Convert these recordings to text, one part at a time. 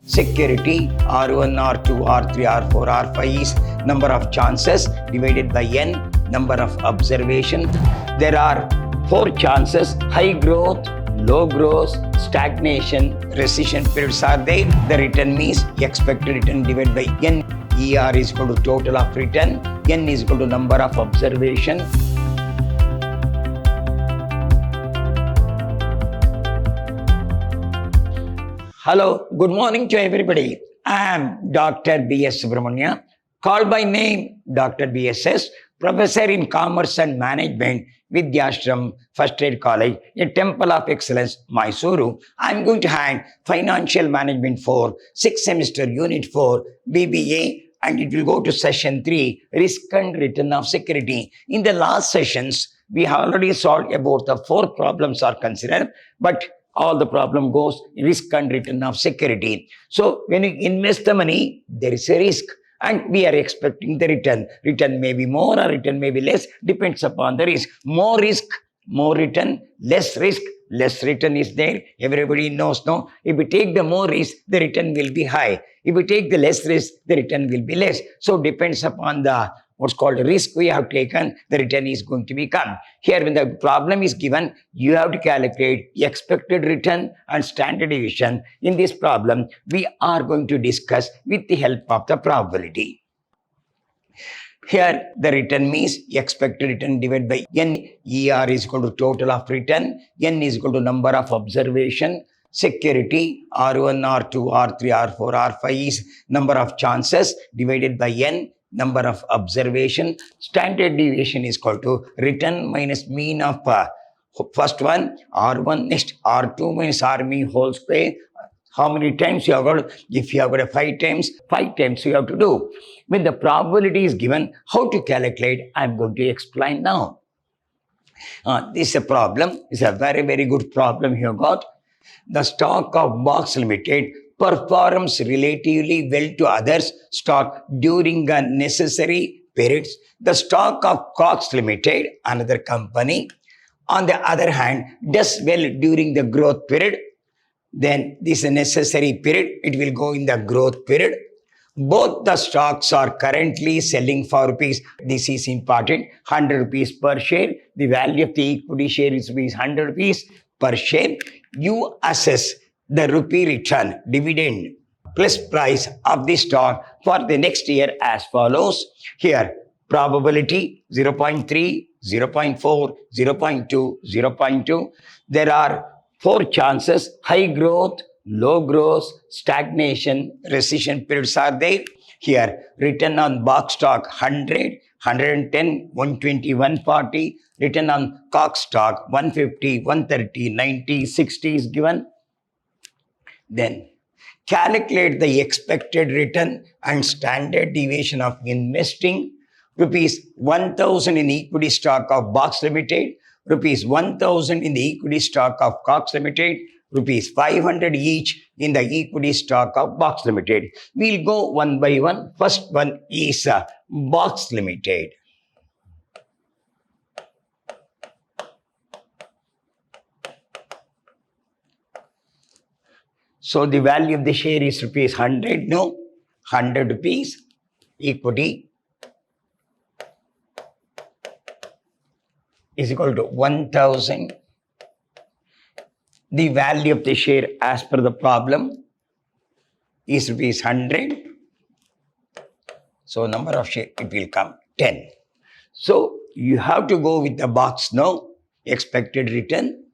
Security R1, R2, R3, R4, R5 is number of chances divided by n, number of observations. There are 4 chances: high growth, low growth, stagnation, recession periods are there. The return means expected return divided by n. ER is equal to total of return, n is equal to number of observation. Hello, good morning to everybody. I am Dr. B.S. Subramania, called by name Dr. B.S.S., Professor in Commerce and Management, Vidyashram First Aid College, a Temple of Excellence, Mysuru. I am going to hand Financial Management 4, 6th semester, Unit 4, BBA, and it will go to session 3, Risk and Return of Security. In the last sessions, we have already solved about the 4 problems are considered, but all the problem goes risk and return of security. So when you invest the money, there is a risk and we are expecting the return. Return may be more or return may be less, depends upon the risk. More risk, more return, less risk, less return is there. Everybody knows, no? If we take the more risk, the return will be high. If we take the less risk, the return will be less. So depends upon the what's called risk we have taken, the return is going to become. Here when the problem is given, you have to calculate expected return and standard deviation. In this problem, we are going to discuss with the help of the probability. Here the return means expected return divided by n. ER is equal to total of return, n is equal to number of observation. Security R1, R2, R3, R4, R5 is number of chances divided by n, number of observation. Standard deviation is equal to return minus mean of first one R1, next R2 minus R mean whole square. How many times you have got? If you have got 5 times you have to do. When the probability is given, how to calculate, I am going to explain now. This is a problem. It's a very, very good problem you have got. The stock of Box Limited performs relatively well to others stock during the necessary periods. The stock of Cox Limited, another company, on the other hand, does well during the growth period. Then this necessary period, it will go in the growth period. Both the stocks are currently selling for rupees. This is important. 100 rupees per share. The value of the equity share is rupees 100 rupees per share. You assess the rupee return, dividend plus price of the stock for the next year as follows. Here, probability 0.3, 0.4, 0.2, 0.2. There are 4 chances: high growth, low growth, stagnation, recession periods are there. Here, return on box stock 100, 110, 120, 140. Return on Cox stock 150, 130, 90, 60 is given. Then calculate the expected return and standard deviation of investing. Rupees 1,000 in equity stock of Box Limited, rupees 1,000 in the equity stock of Cox Limited, rupees 500 each in the equity stock of Box Limited. We'll go one by one. First one is Box Limited. So the value of the share is rupees 100, no? 100 rupees equity is equal to 1,000. The value of the share as per the problem is rupees 100. So number of share, it will come 10. So you have to go with the box now. Expected return.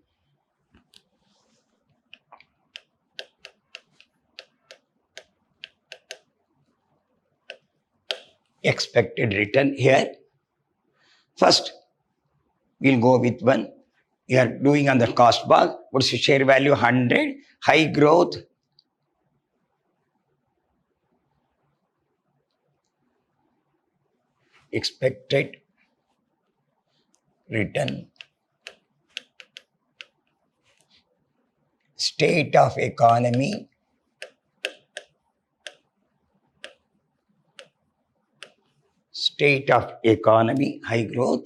Expected return here. First, we'll go with one. We are doing on the cost box. What's the share value? 100. High growth. Expected return. State of economy. State of economy, high growth.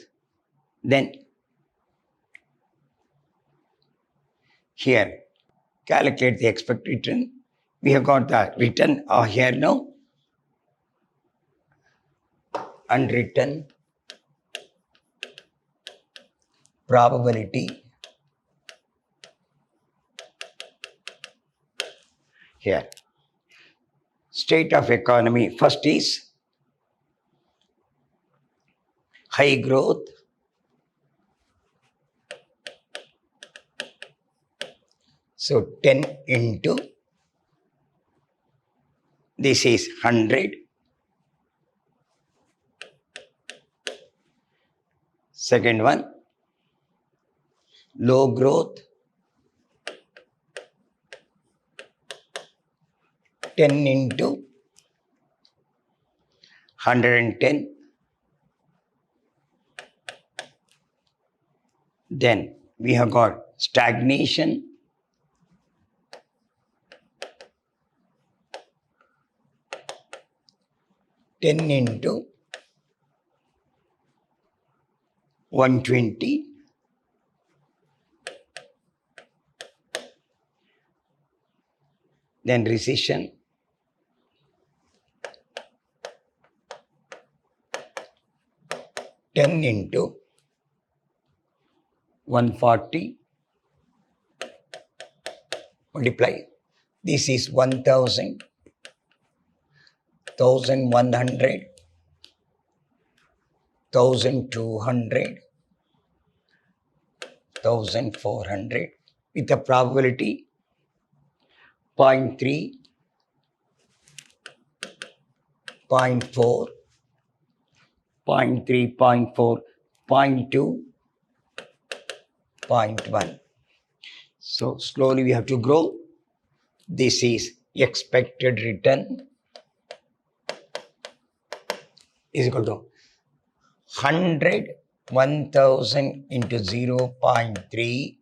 Then here, calculate the expected return. We have got the written here now. Unwritten probability here. State of economy. First is high growth, so 10 into this is 100. Second one, low growth, 10 into 110. Then we have got stagnation, 10 into 120. Then recession, 10 into 140 multiply. This is 1000, 1100, 1200, 1400 with a probability 0.3, 0.4, 0.3, 0.4, 0.2, 0.1. So slowly we have to grow. This is expected return is equal to 100, 1000 into 0.3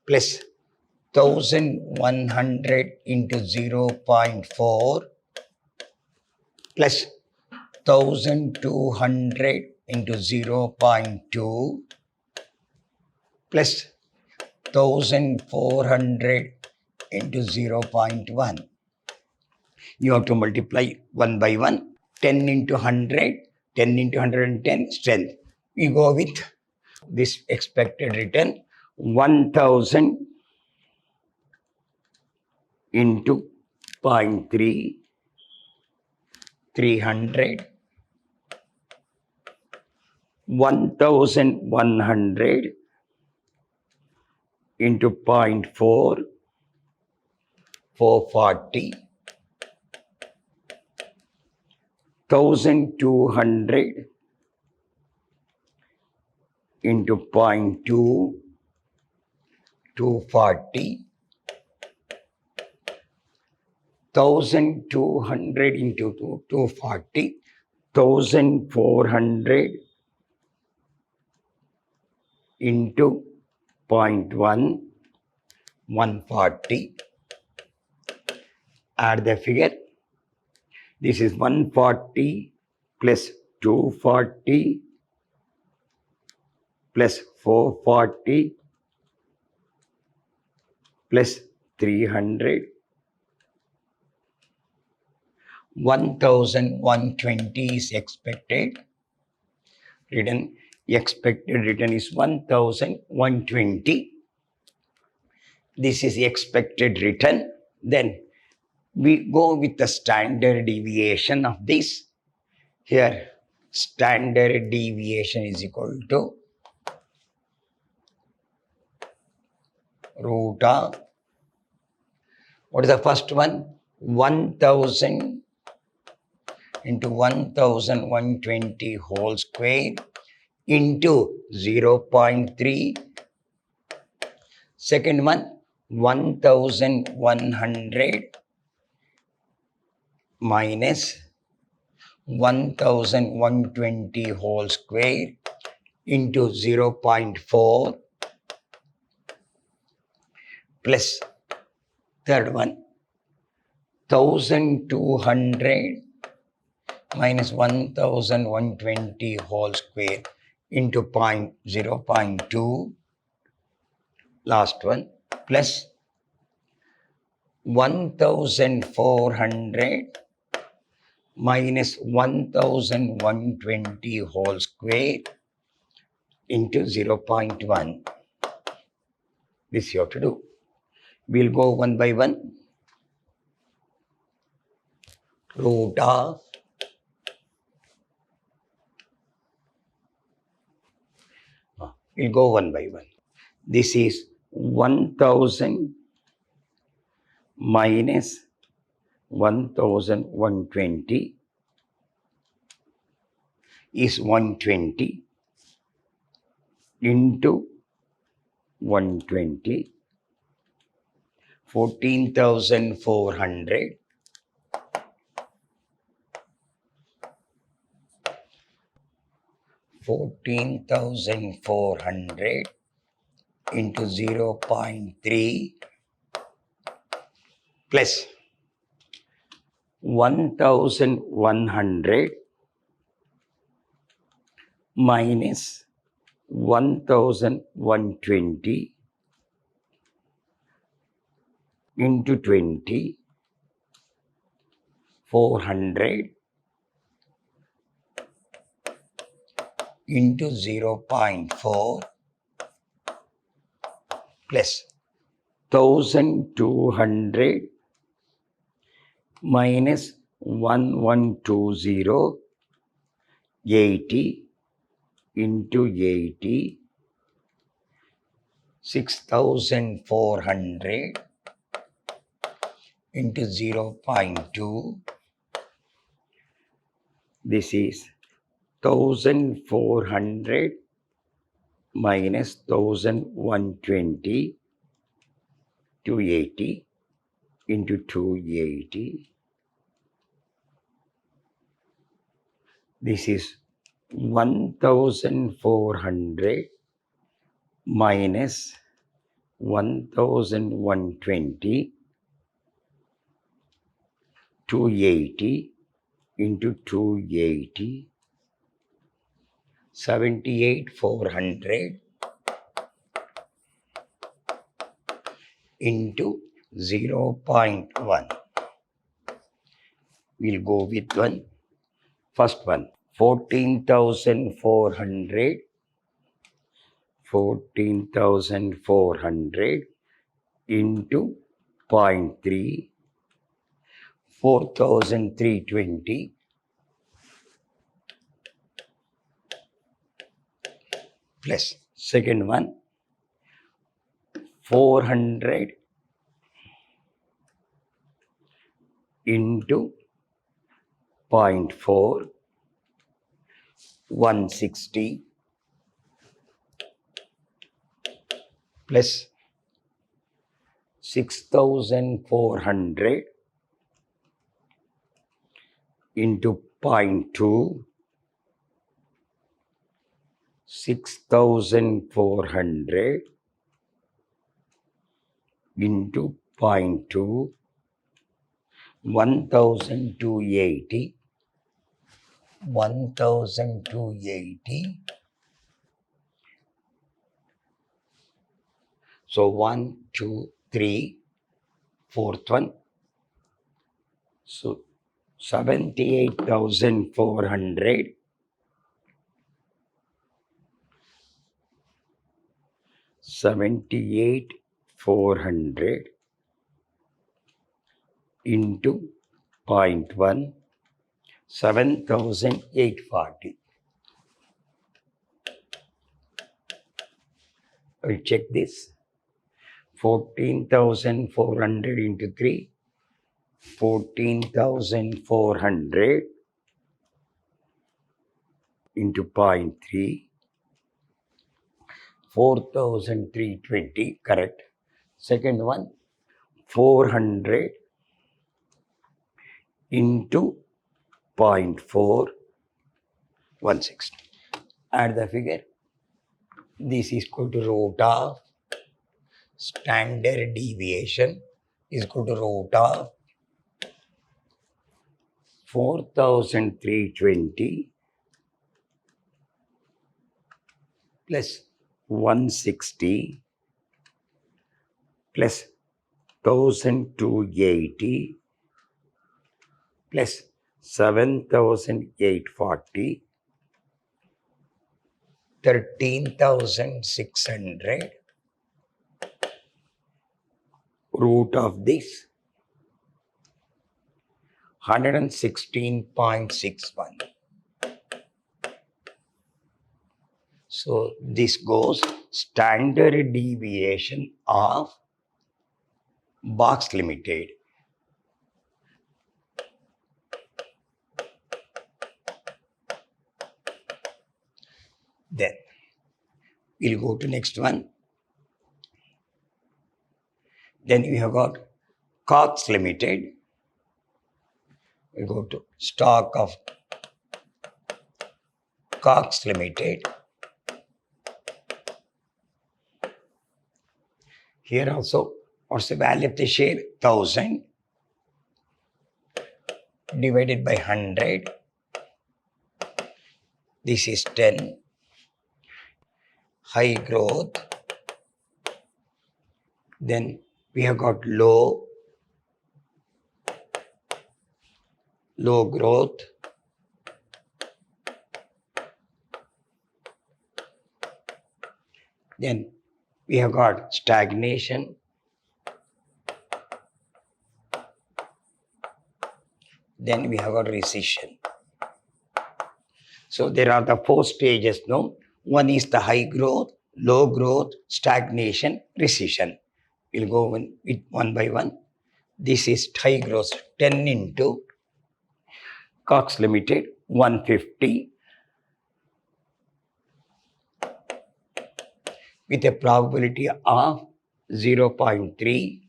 plus 1100 into 0.4 plus 1200 into 0.2 plus 1400 into 0.1. You have to multiply one by one. 10 into 100, 10 into 110 strength. We go with this expected return 1000 into 0.3, 300, 1100 into 0.4, 440, 1200 into 0.2, 240, 1200 into 240, 1400 into 0.1, 140. Add the figure. This is 140 plus 240 plus 440 plus 300. 1120 is expected return. Expected return is 1120. This is the expected return. Then we go with the standard deviation of this. Here, standard deviation is equal to root of, what is the first one? 1000 into 1120 whole square into 0.3. Second one, 1100 minus 1120 whole square into 0.4 plus third one, 1200 minus 1120 whole square into 0.2, last one, plus 1400 minus 1120 whole square into 0.1. This you have to do. We'll go one by one. Root of we'll go one by one. This is 1000 minus 1120 is 120 into 120, 14,400 14,400 into 0.3 plus 1,100 minus 1,120 into 20, 400 into 0.4 plus 1,200 minus 1120, 80 into 80, 6,400 into 0.2. This is 1,400 minus 1,120, 280 into 280. This is 1,400 minus 1,120, 280 into 280, 78,400 into 0.1. We'll go with one. First one, 14,400 into 0.3, 4,320 plus second one, 400 into 0.4, 160 plus 6,400 into 0.2, 6,400 into 0.2, 1,280, 1,280. So 1, 2, 3, fourth one. So 78,400 into 0.1, 7,840. We'll check this. 14,400 into 3, 14,400 into 0.3, 4,320, correct. Second one, 400 into 0.4, 160. Add the figure. This is equal to root of standard deviation is equal to root of 4,320 plus 160 plus 1280 plus 7840, 13,600, root of this 116.61. So this goes standard deviation of Box Limited. Then we'll go to next one. Then we have got Cox Limited. We go to stock of Cox Limited. Here also, what's the value of the share? 1000 divided by 100. This is 10. High growth. Then we have got low growth. Then we have got stagnation. Then we have got recession. So there are the 4 stages, no? One is the high growth, low growth, stagnation, recession. We'll go one by one. This is high growth, 10 into Cox Limited, 150. With a probability of 0.3.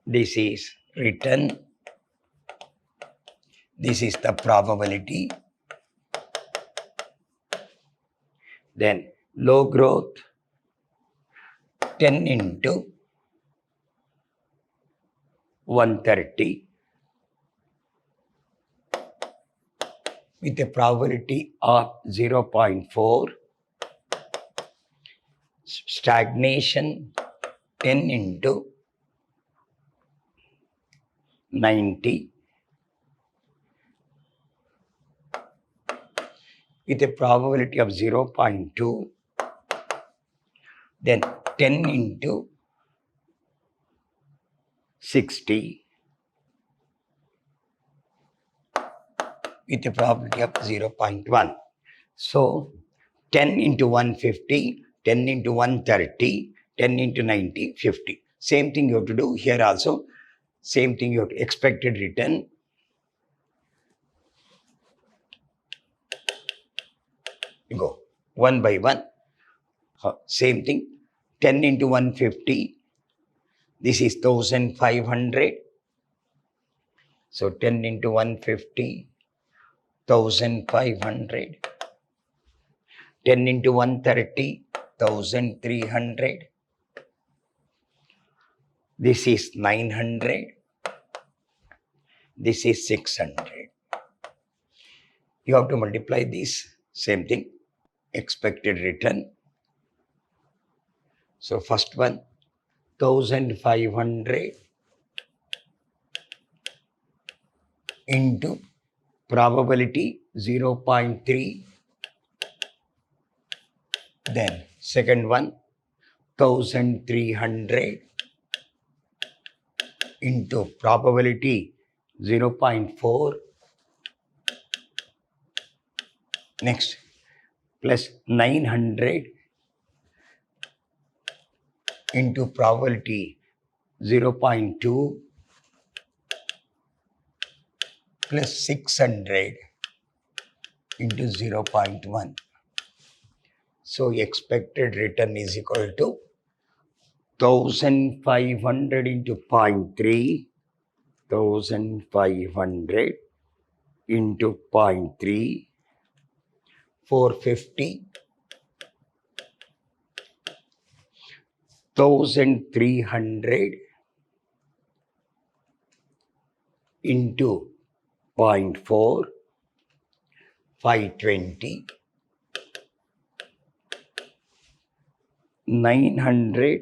This is return. This is the probability. Then low growth, 10 into 130 with a probability of 0.4. Stagnation, 10 into 90 with a probability of 0.2. Then 10 into 60 with a probability of 0.1. So 10 into 150, 10 into 130, 10 into 90, 50. Same thing you have to do here also. Same thing you have to expected return. You go one by one. Same thing. 10 into 150. This is 1500. So 10 into 150, 1500. 10 into 130, 1300. This is 900. This is 600. You have to multiply this. Same thing. Expected return. So first one, 1500 into probability 0.3. Then second one, 1300 into probability 0.4. Next, plus 900 into probability 0.2 plus 600 into 0.1. So expected return is equal to 1500 into 0.3, 1500 into 0.3, 450, 1300 into 0.4, 520, 900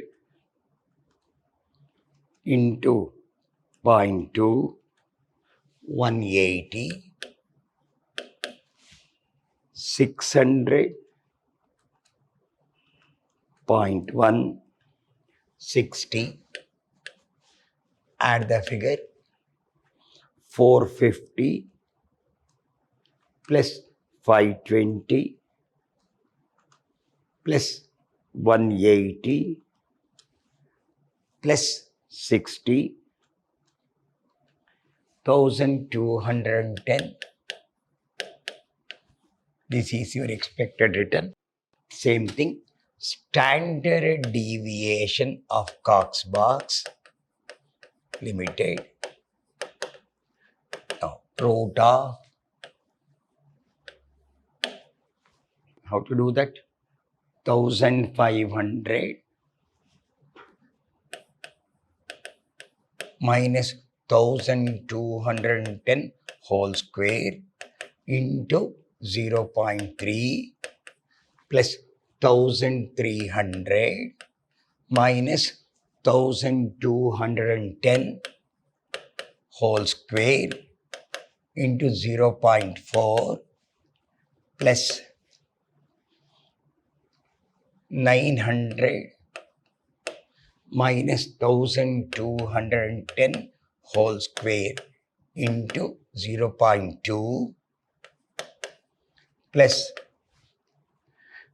into 0.2, 180, 600, 0.1, 60. Add the figure. 450 plus 520 plus 180 plus 60, 1210. This is your expected return. Same thing. Standard deviation of Cox Box Limited. Now, root of, how to do that? 1500 minus 1210 whole square into 0.3 plus 1300 minus 1210 whole square into 0.4 plus 900 minus 1210 whole square into 0.2 plus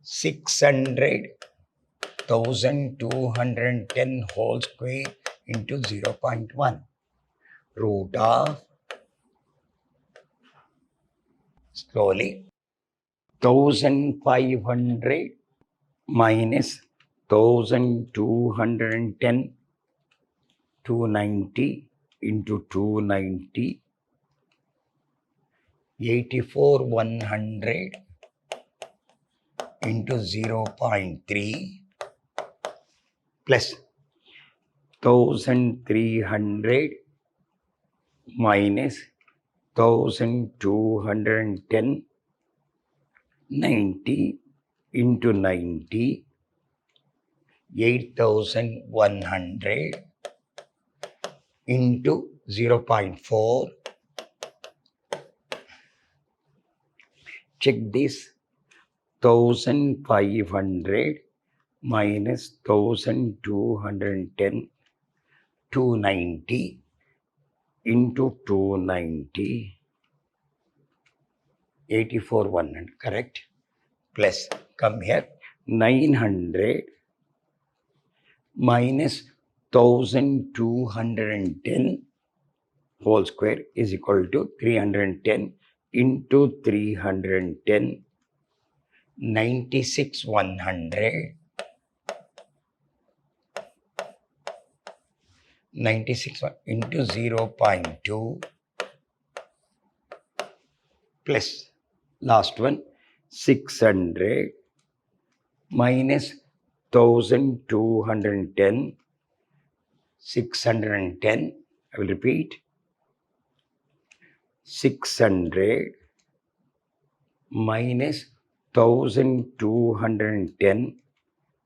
600 1210 whole square into 0.1 root of, slowly, 1500 minus 1210, 290 into 290, 84,100 into 0.3 plus 1300 minus 1210, 90 into 90, 8100 into 0.4. Check this. 1500 minus 1210, 290 into 290, 84,100, correct? Plus, come here, 900 minus 1210 whole square is equal to 310 into 310, 96,100. 96 into 0.2 plus last one 600 minus 1210, 610, I will repeat, 600 minus 1210,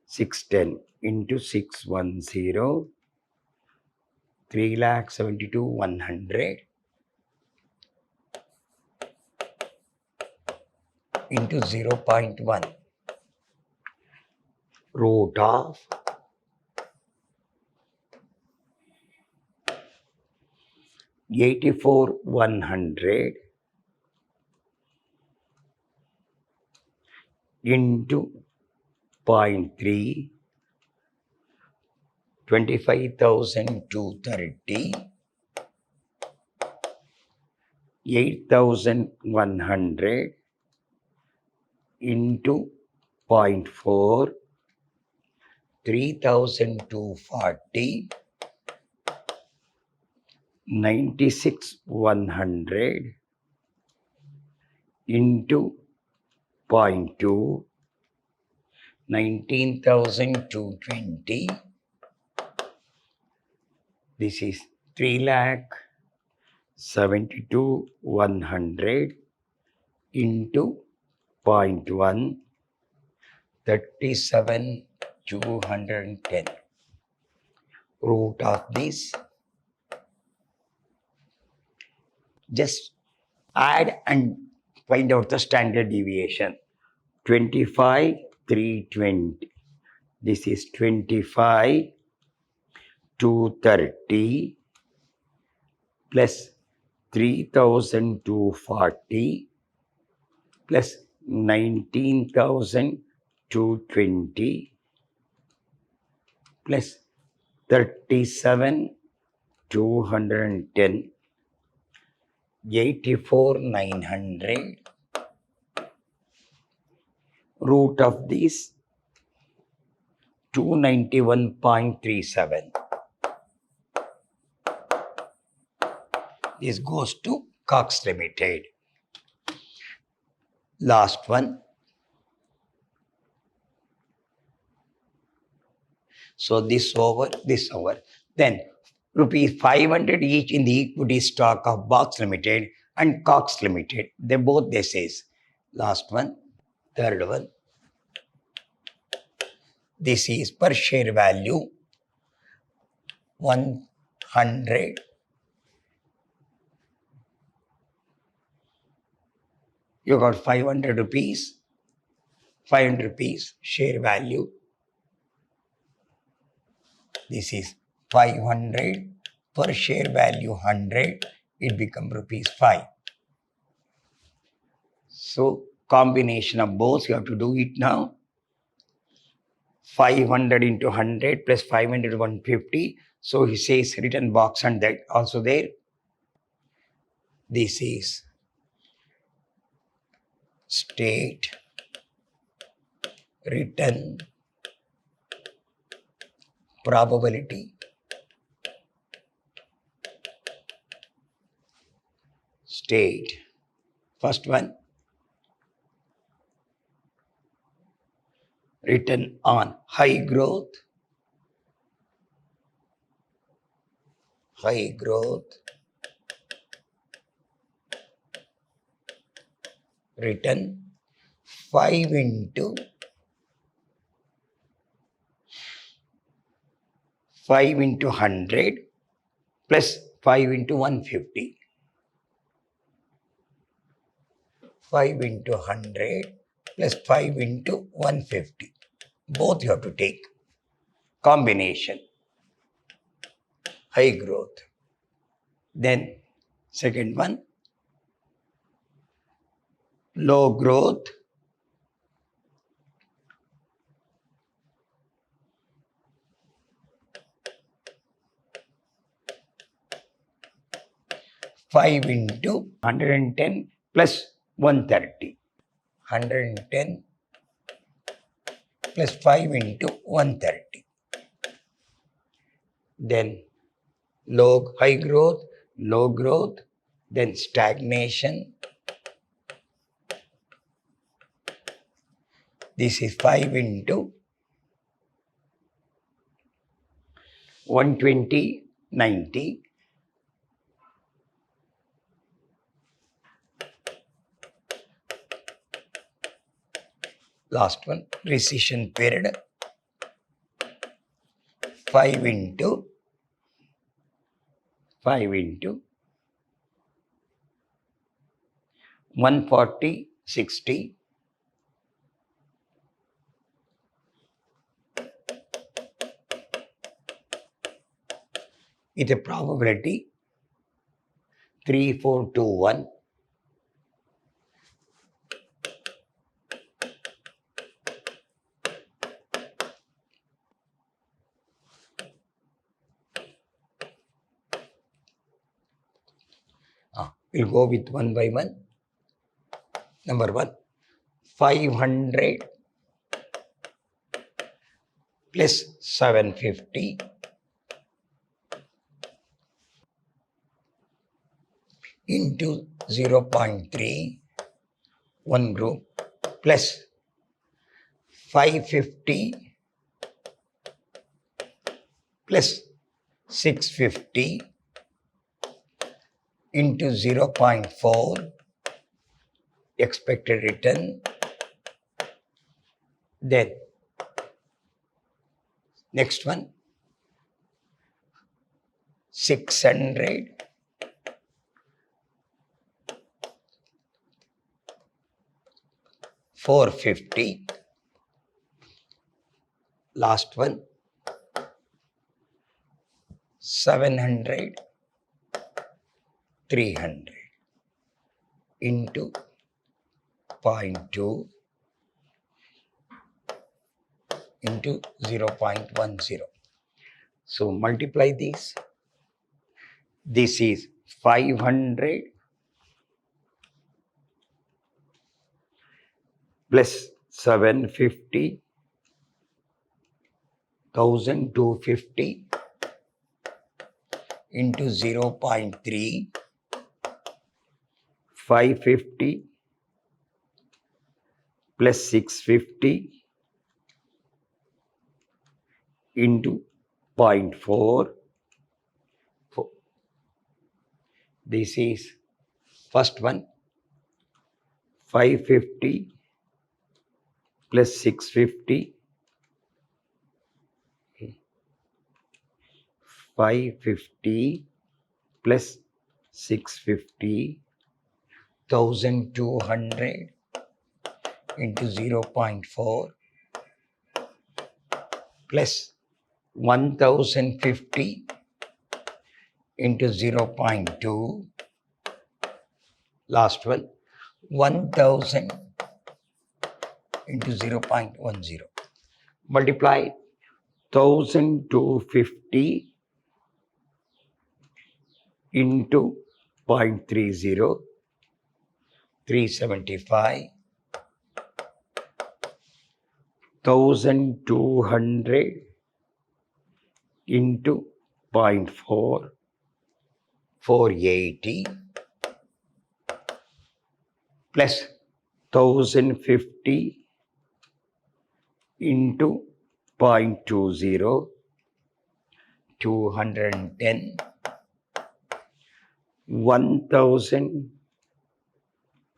610 into 610, 3,72,100 into 0.1 root of 84,100 into 0.3, 25,230, 8,100 into 0.4, 3,240, 96,100 into 0.2, 19,220. This is 3,72,100 into 0.1, 37,210. root of this. Just add and find out the standard deviation. 25, 320. This is 25, 230 plus 3,240 plus 19,220 plus 37,210, 84,900. Root of this 291.37. This goes to Cox Limited. Last one. So this over, this over. Then rupees 500 each in the equity stock of Box Limited and Cox Limited. They both they says. Last one, third one. This is per share value 100. You got 500 rupees. 500 rupees share value. This is 500 per share value 100. It becomes rupees 5. So combination of both you have to do it now. 500 into 100 plus 500 150. So he says written box and that also there. This is state return probability. State. First one. Return on high growth. High growth. Return 5 into 100 plus 5 into 150. 5 into 100 plus 5 into 150. Both you have to take. Combination. High growth. Then second one. Low growth. Five into 110 plus 130. 110 plus 5 into 130. Then high growth, low growth, then stagnation. This is 5 into 120, 90. Last one, recession period. 5 into 140, 60. With a probability 3, 4, 2, 1. We'll go with one by one. Number 1, 500 plus 750 into 0.3, one group, plus 550 plus 650 into 0.4 expected return. Then next one, 600, 450, last one 700, 300 into 0.2 into 0.10. So multiply these. This is 500 plus 750, 1250 into 0.3, 550 plus 650 into 0.4. This is first one, 550 plus 650, 550 plus 650, 1200 into 0.4 plus 1050 into 0.2, last one 1000 into 0.10. Multiply 1250 into 0.30, 375, 1200 into 0.4, 480 plus 1050 into 0.20, 210, 1000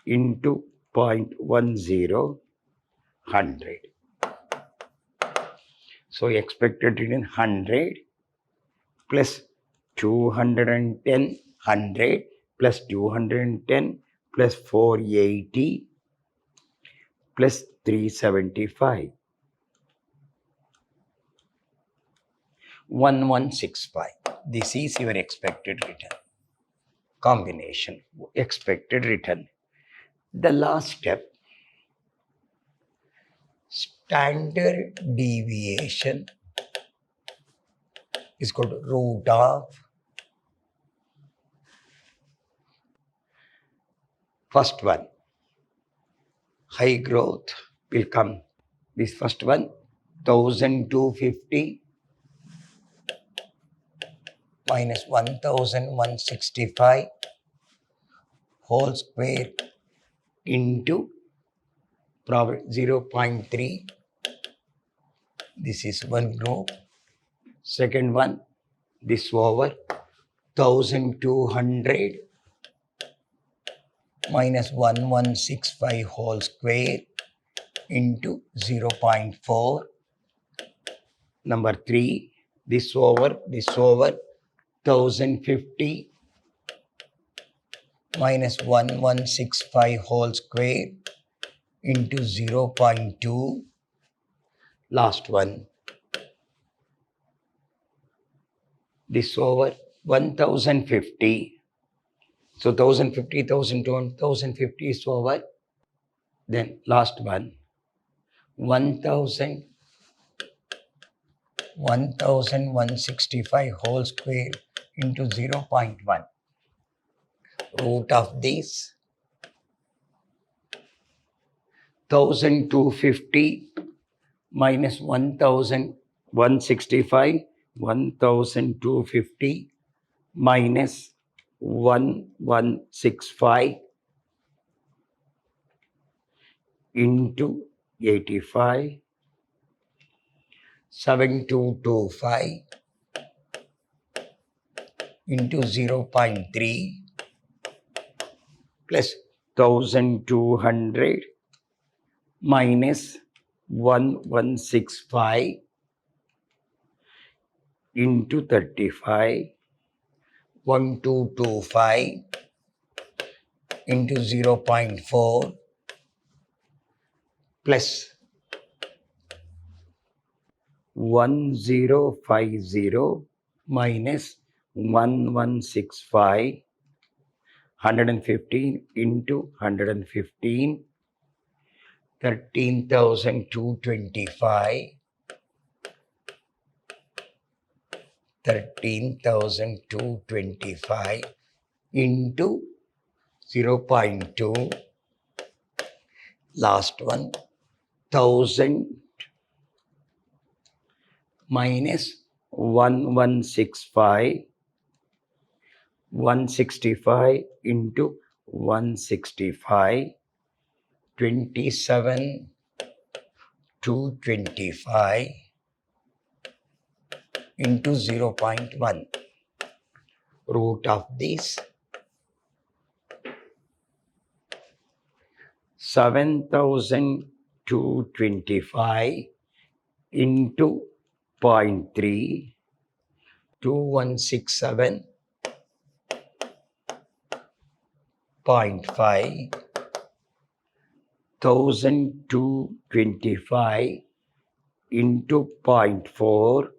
into 0.10, 100. So expected return 100 plus 210, 100 plus 210 plus 480 plus 375, 1165. This is your expected return. Combination, expected return. The last step, standard deviation is called root of first one. High growth will come. This first one, 1250 minus 1165 whole square into probably 0.3. This is one group. Second one, this over 1200 minus 1165 whole square into 0.4. Number 3, this over 1050 minus 1165 whole square into 0.2. Last one, this over 1050. So 1050, 1200, 1050 is over. Then last one, 1165 whole square into 0.1. Root of this 1250 minus 1165, 1250 minus 1165 into 85, 7225 into 0.3 plus 1200 minus 1165 into 35 1225 into 0.4 plus 1050 minus 1165 115 into 115 13,225 13,225 into 0.2 last one 1000 minus 1165 165 into 165 27 225 into 0.1 root of this 7,225 into 0.3 2167 0.5 1,225 into 0.4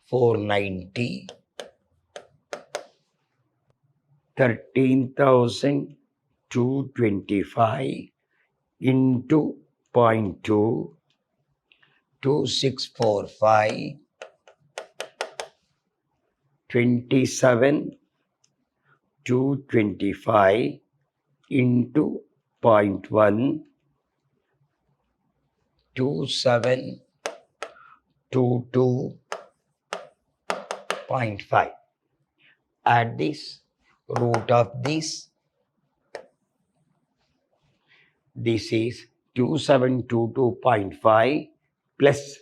490 13,225 into 0.2 2645 27 225 into 0.1 2722.5 add this root of this is 2722.5 plus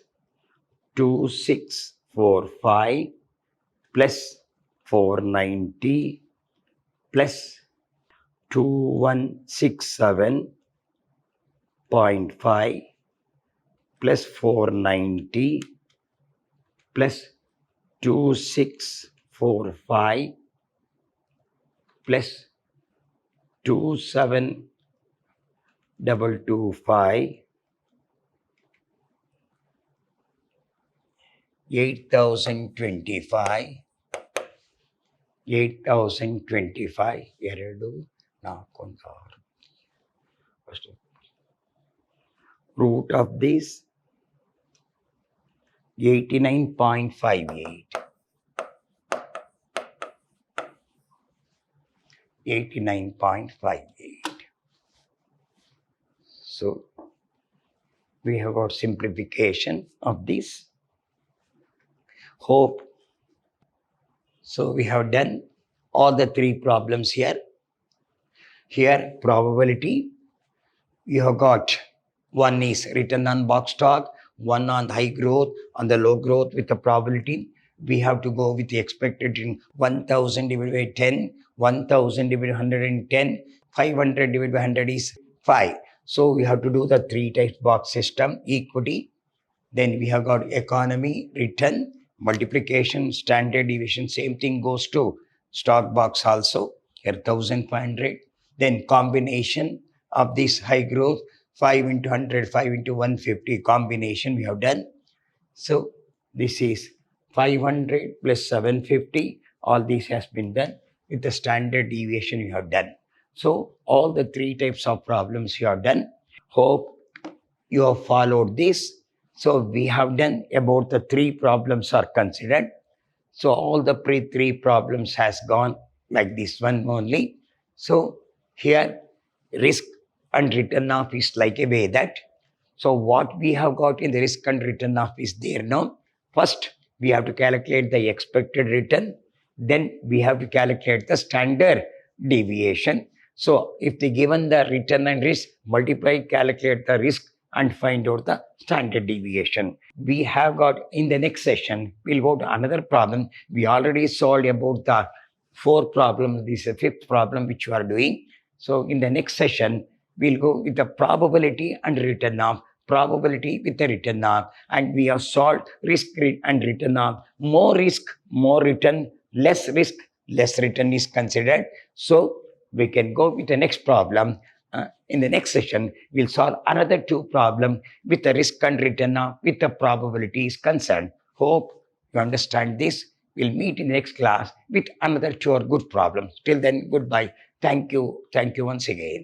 2645 plus 490 plus 2167.5 plus 490 plus 2645 plus 27225 8025 ಎರಡು ನಾಲ್ಕು first root of this 89.58 89.58 so we have got simplification of this hope so we have done all the three problems here probability you have got one is written on box stock, one on high growth, on the low growth with the probability. We have to go with the expected in 1000 divided by 10, 1000 divided by 110, 500 divided by 100 is 5. So we have to do the three types box system, equity. Then we have got economy, return, multiplication, standard deviation. Same thing goes to stock box also. Here 1500. Then combination of this high growth. 5 into 100, 5 into 150 combination we have done. So this is 500 plus 750. All this has been done with the standard deviation you have done. So all the three types of problems you have done. Hope you have followed this. So we have done about the three problems are considered. So all the three problems has gone like this one only. So here risk and return off is like a way that. So what we have got in the risk and return off is there now. First, we have to calculate the expected return. Then we have to calculate the standard deviation. So if they given the return and risk, multiply, calculate the risk and find out the standard deviation. We have got in the next session, we'll go to another problem. We already solved about the 4 problems. This is the 5th problem which you are doing. So in the next session, we'll go with the probability and return off, probability with the return off, and we have solved risk and return off. More risk, more return, less risk, less return is considered. So we can go with the next problem. In the next session, we'll solve another two problem with the risk and return with the probability is concerned. Hope you understand this. We'll meet in the next class with another two or good problems. Till then, goodbye. Thank you. Thank you once again.